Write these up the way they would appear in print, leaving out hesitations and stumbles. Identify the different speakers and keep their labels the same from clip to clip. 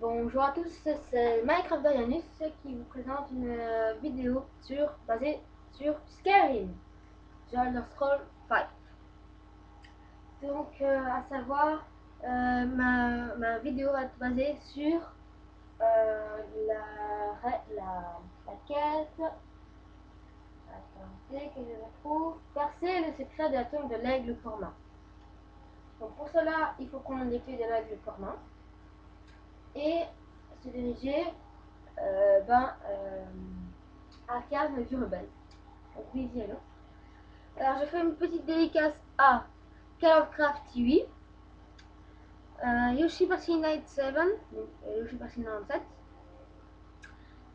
Speaker 1: Bonjour à tous, c'est Minecraft Darianus qui vous présente une vidéo basée sur Skyrim, The Elder Scrolls 5. Donc, à savoir, ma vidéo va être basée sur la quête. Attendez que je la trouve. Percer le secret de la tombe de l'aigle cormain. Donc, pour cela, il faut prendre les clés de l'aigle cormain et se diriger à Cave du Rebelle. Donc oui, y allons. Alors je fais une petite dédicace à Call of Craft TV, Yoshi Party Night 7, donc Yoshi Party 97,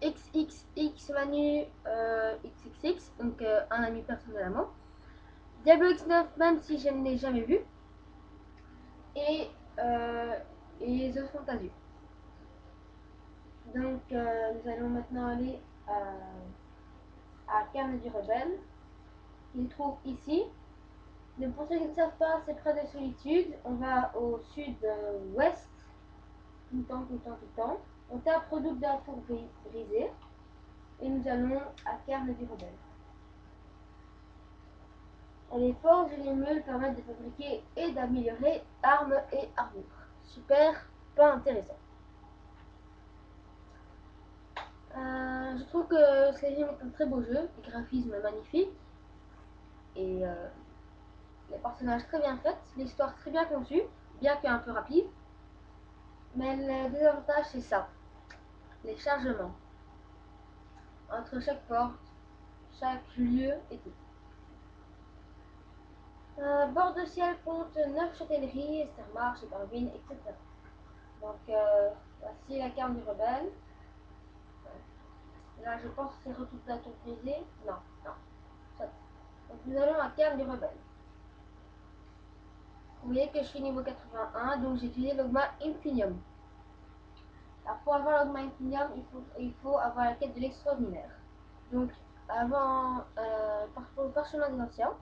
Speaker 1: XXX Manu XXX, donc un ami personnellement, Diablo X9 même si je ne l'ai jamais vu, et, euh, et The Fantasio. Donc nous allons maintenant aller à Carne du Rebelle, qu'il trouve ici. Donc pour ceux qui ne savent pas, c'est près de Solitude. On va au sud-ouest, tout le temps, tout le temps, tout le temps. On tape Redoute de la Four brisée. Et nous allons à Carne du Rebelle. Les forges et les meules permettent de fabriquer et d'améliorer armes et armures. Super, pas intéressant. Je trouve que Skyrim est un très beau jeu, les graphismes magnifiques et les personnages très bien faits, l'histoire très bien conçue, bien qu'un peu rapide. Mais le désavantage c'est ça, les chargements entre chaque porte, chaque lieu et tout. Bord de ciel compte 9 châtelleries, Estermarch, Eberville, etc. Donc voici la carte du rebelle. Là je pense que c'est Redoute de la Tour brisée. Non, non. Ça. Donc nous allons à carte du rebelle. Vous voyez que je suis niveau 81, donc j'ai utilisé l'Ogma Infinium. Alors pour avoir l'Ogma Infinium, il faut avoir la quête de l'extraordinaire. Donc avant, pour le parchemin des anciens,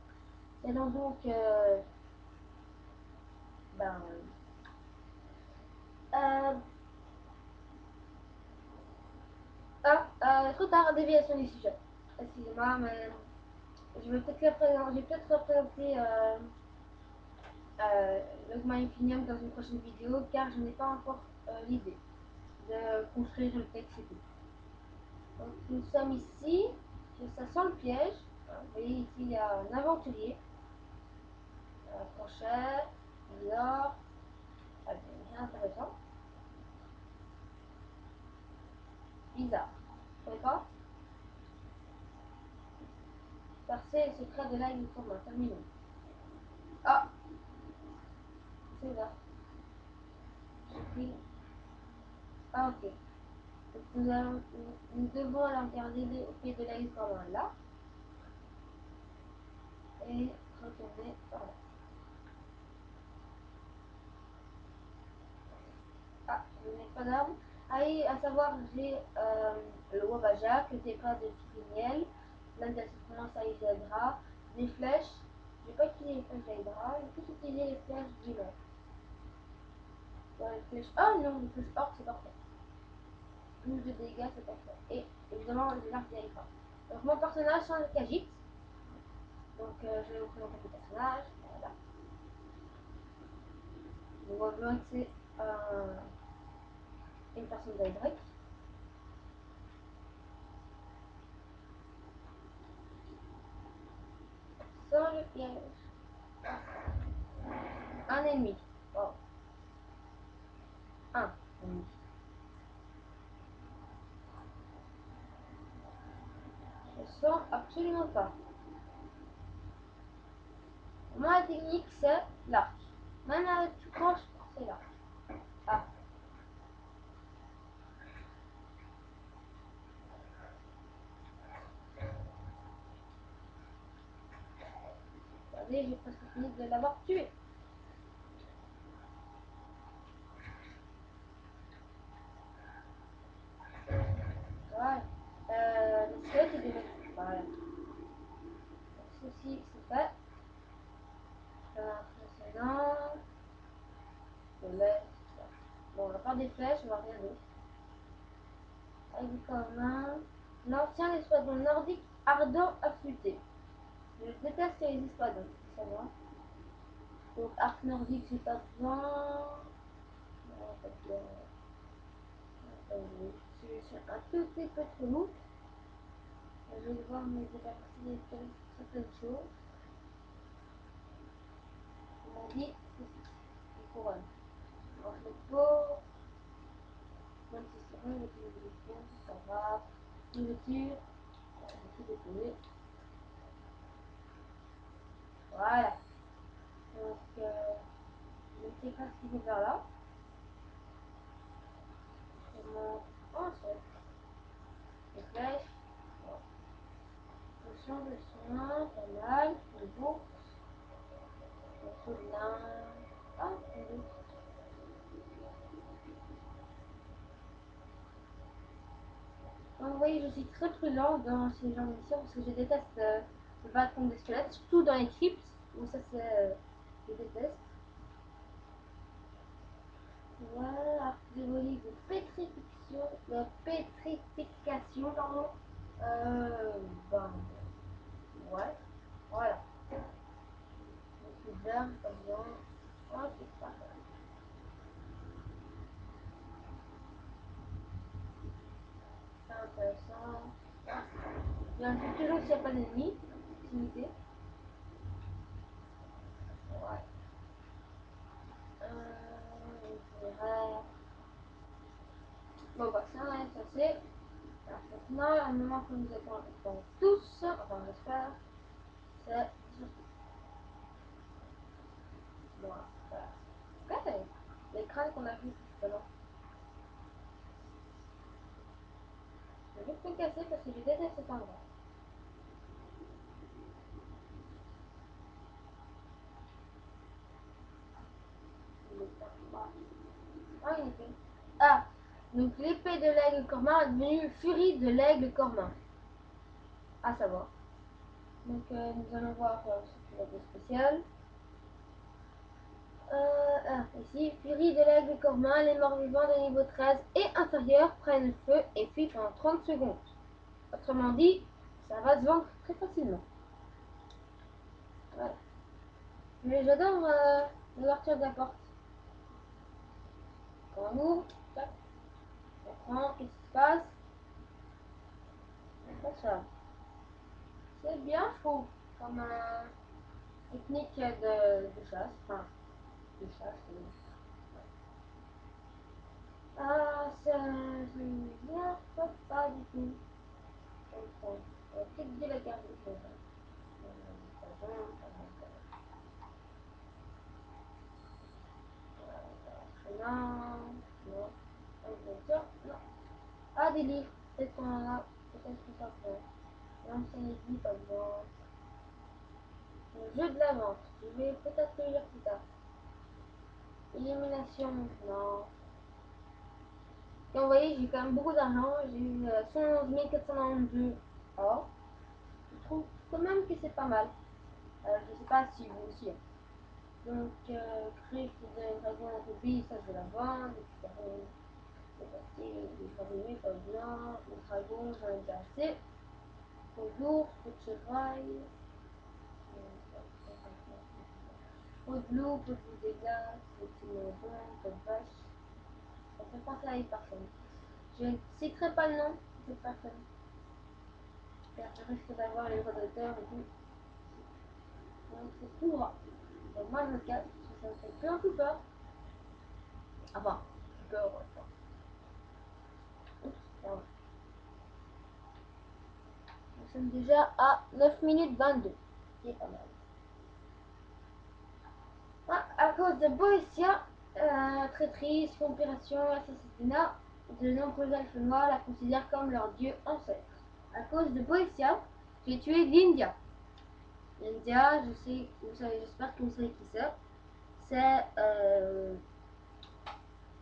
Speaker 1: et donc ben, euh, trop tard, déviation du sujet. Excusez-moi, mais je vais peut-être représenter l'Ogma Infinium dans une prochaine vidéo, car je n'ai pas encore l'idée de construire le texte et tout. Donc nous sommes ici, ça sent le piège. Vous voyez ici il y a un aventurier, un crochet, l'or, rien intéressant. Bizarre. Vous savez pas? Percer le secret de l'aigle commun. Terminons. Ah, c'est là. J'ai pris. Ah, ok. Donc, nous devons aller regarder au pied de l'aigle commun là. Et retourner par là. Ah, je n'ai pas d'arme. Ah, et à savoir, j'ai le Wabajak, le Tépra de Tigniel, l'âme d'assistance à Isadra, des flèches. Je n'ai pas utilisé les flèches d'Hydra, j'ai plus utilisé les flèches d'Imer. Ouais, les flèches. Oh non, les flèches or, c'est parfait. Plus de dégâts, c'est parfait. Et évidemment, j'ai l'arc d'Hydra. Donc, mon personnage change de Khajiit. Donc, je vais vous présenter le personnage. Voilà. On voit bien que c'est une personne d'Hydra. Sans le piège. Un ennemi. Wow. Un ennemi. Je sens absolument pas. Moi, la technique, c'est l'arc. Même avec tout proche, c'est l'arc. Ah, regardez, j'ai presque fini de l'avoir tué. Voilà. Le squelette est déjà. Voilà. Donc, ceci, c'est fait. Précédent. Le lait. Bon, on va part des flèches, je vois rien d'autre. Avec du commun. L'ancien espadon nordique ardent affûté. Je déteste les espadons, ça va. Donc arc nordique, j'ai pas besoin. Non, pas bien. Je suis un tout petit peu trop lourd. Je vais devoir me débarrasser de certaines choses. On m'a dit que c'est une couronne. Alors je pose, même si c'est rien avec les élections, ça va. Nourriture, j'ai tout déposé. Voilà. Donc, je ne sais pas ce qu'il faut faire là. Je monte ensuite les flèches. Bon. Potion de soin, pas mal. Une bourse. Morceau de lin. Ah, une bourse. Donc, vous voyez, je suis très prudent dans ces genres de missions parce que je déteste me battre contre des squelettes, surtout dans les cryptes où ça c'est. Je déteste. Voilà, artillerie de pétrification, pardon. Ben, ouais, voilà. Donc, le vert, pas bien. Oh, c'est pas mal. C'est intéressant. Il y a un truc toujours s'il n'y a pas d'ennemis. Proximité. Ouais. Itinéraire. Bon, bah, ça, ouais, ça c'est. Alors, maintenant, un moment que nous attendons tous, enfin, j'espère, c'est surtout. Bon, voilà. Ouais, les crânes qu'on a vus tout à l'heure. Je vais juste me casser parce que je déteste cet endroit. Ah, il était. Ah, donc l'épée de l'aigle cormain est devenue furie de l'aigle cormain. À savoir. Donc nous allons voir ce qui va être spécial. Ici, furie de l'aigle cormain, les morts vivants de niveau 13 et inférieur prennent feu et fuient pendant 30 secondes. Autrement dit, ça va se vendre très facilement. Voilà. Mais j'adore l'ouverture de la porte. Quand on ouvre, tac, on prend, qu'est-ce qui se passe? Ça. C'est bien, je trouve, comme technique de chasse. Enfin, de chasse. Ah, ça ne vient pas du tout. Comme ça. On va peut-être bien la garder comme ça. Non, non. Non. Ah, des livres. Peut-être qu'on en a. Peut-être que ça peut. L'ancienneté, pas besoin. Le jeu de la vente. Je vais peut-être le lire plus tard. Illumination, non. Et vous voyez, j'ai quand même beaucoup d'argent. J'ai eu 111 492 or. Je trouve quand même que c'est pas mal. Je sais pas si vous aussi. Donc, créer de dragon en rubis, ça je vais la vendre. Les gravés, pas bien. Les dragons, j'en ai déjà assez. Peau d'ours, peau de chevreuil. Peau de loup, peau de dégâts, peau de cinnamon, peau de vache. Ça fait penser à une personne. Je ne citerai pas le nom de cette personne. Car je risque d'avoir les droits d'auteur et tout. Donc c'est tout droit. Donc moi je me casse, parce que ça me fait plus un peu peur. Enfin, peur, enfin. Oups, pardon. Nous sommes déjà à 9 minutes 22. C'est pas mal. Ah, à cause de Boétia, traîtrise, conspiration, assassinat, de nombreux elfes noirs la considèrent comme leur dieu ancêtre. À cause de Boétia, j'ai tué l'India. L'India, je sais, vous savez, j'espère que vous savez qui c'est. C'est,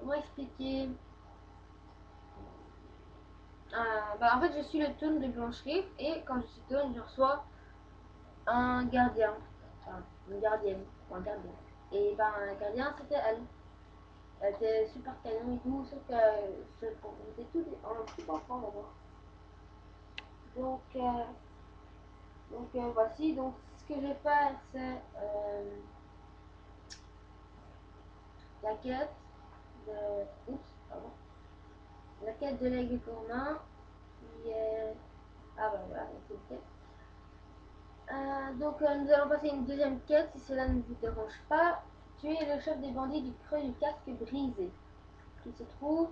Speaker 1: comment expliquer? En fait, je suis le tourne de Blanche-Rive et quand je suis tourne, je reçois un gardien, enfin une gardienne, ou un gardien. Et ben, un gardien, c'était elle. Elle était super canon et tout, sauf que j'étais tout en tout enfant d'abord. Donc, voici, donc ce que je vais faire, c'est la quête de. Oups, pardon. La quête de l'aigle commun, qui est. Ah bah voilà, c'est une quête. Nous allons passer une deuxième quête si cela ne vous dérange pas. Tuer le chef des bandits du creux du casque brisé, qui se trouve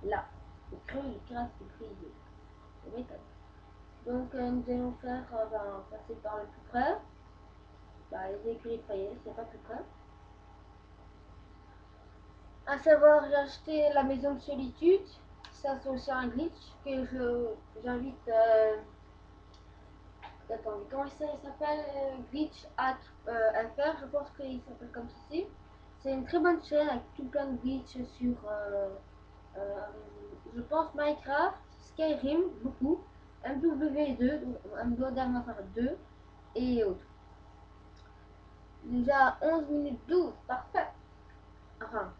Speaker 1: là. Le creux du casque brisé. C'est méthode. Donc nous allons faire passer par le plus près. Les écuries de Fayette, c'est pas plus près. À savoir, j'ai acheté la maison de solitude. Ça, c'est aussi un glitch que j'invite. Attendez, comment ça s'appelle? Glitch Hack FR, je pense qu'il s'appelle comme ceci. C'est une très bonne chaîne avec tout plein de glitch sur, euh, je pense, Minecraft, Skyrim, beaucoup, MW2, donc Modern Warfare 2 et autres. Déjà 11 minutes 12, parfait. Enfin,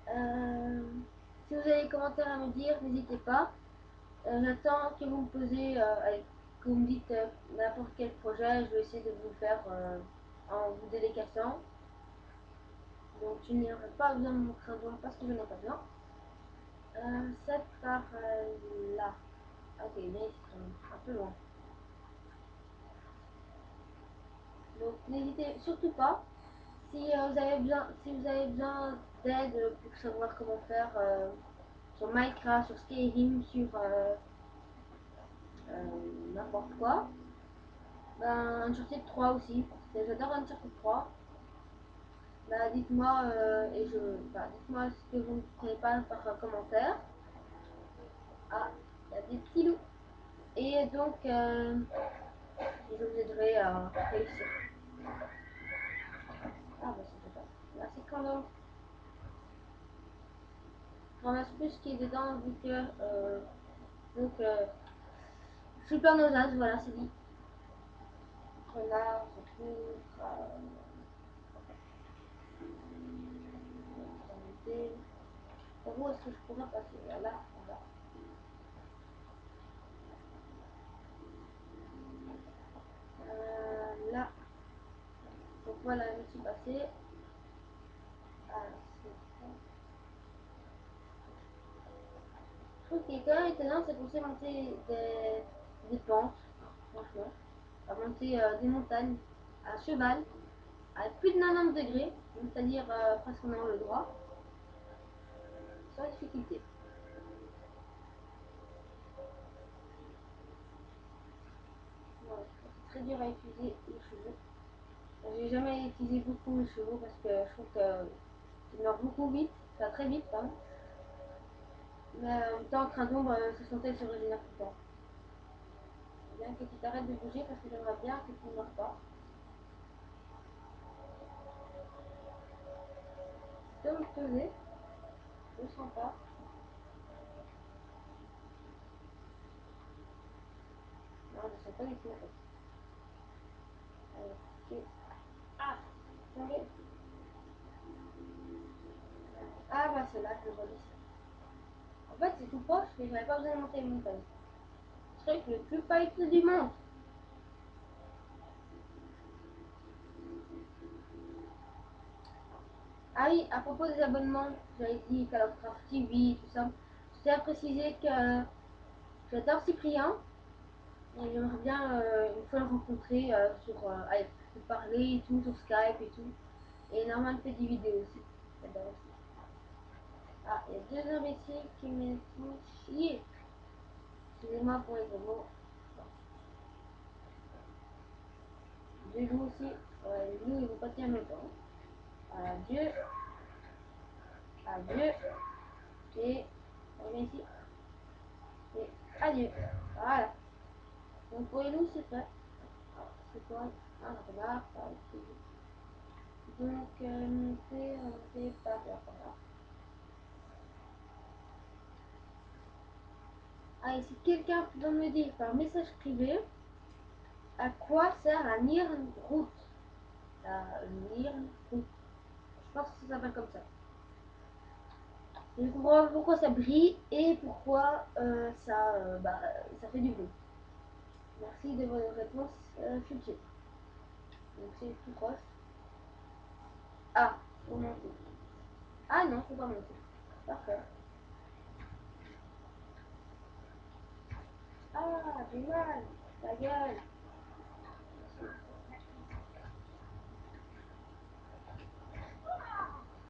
Speaker 1: euh, si vous avez des commentaires à me dire, n'hésitez pas. J'attends que vous me posez, que vous me dites n'importe quel projet, je vais essayer de vous le faire en vous dédicaçant. Donc je n'aurai pas besoin de mon crayon parce que je n'en ai pas besoin. C'est par là. Ok, bien ici, un peu loin. Donc n'hésitez surtout pas. Si vous avez besoin d'aide pour savoir comment faire sur Minecraft, sur Skyrim, sur n'importe quoi. Uncharted 3 aussi. J'adore Uncharted 3. Dites-moi dites-moi ce que vous ne comprenez pas par commentaire. Ah, il y a des petits loups. Et donc, je vous aiderai à réussir. Ah, bah c'est pas. Là, c'est quand même plus qui est dedans, vu que. Donc, super nosage, voilà, c'est dit. Renard, retour, par où est-ce que je pourrais passer? Là, là. Là. Donc voilà, je suis passée. Ah, je trouve qu'il est quand même étonnant, c'est qu'on sait monter des pentes, franchement, à monter des montagnes à cheval, à plus de 90 degrés, c'est-à-dire presque dans le droit, sans difficulté. Voilà, c'est très dur à utiliser les chevaux. J'ai jamais utilisé beaucoup les chevaux parce que je trouve que ils meurent beaucoup vite, ça va très vite, pardon. Mais en même temps, en train d'ombre, sa santé se régénère tout le temps. Bien que tu t'arrêtes de bouger parce que j'aimerais bien que tu ne meurs pas. Tu peux me poser, je ne sens pas. Non, je ne sens pas du tout en fait. Ok. Ah, attendez. Ah bah c'est là, je le vois d'ici. En fait, c'est tout proche et j'avais pas besoin de monter une montagne. Le truc le plus fight du monde. Ah oui, à propos des abonnements, j'avais dit Call of Craft TV, tout ça. Je tiens à préciser que j'adore Cyprien et j'aimerais bien une fois le rencontrer avec lui parler et tout, sur Skype et tout. Et Norman fait des vidéos aussi. J'adore aussi. Ah, il y a deux imbéciles qui me font chier. Excusez-moi pour les gros mots. Deux loups aussi. Les loups, ils vont pas tenir longtemps. Adieu. Adieu. Et on vient ici. Et adieu. Voilà. Donc pour les loups, c'est fait. C'est quoi? Un renard. Donc, monter par là. Ah, et si quelqu'un peut me dire par message privé à quoi sert la Nirn route? La Nirn route. pense que ça s'appelle comme ça. Je comprends pas pourquoi ça brille et pourquoi ça fait du bruit. Merci de votre réponse future. Donc c'est tout proche. Ah, faut monter. Ah non, faut pas monter. Parfait. Ah, j'ai mal. Ta gueule.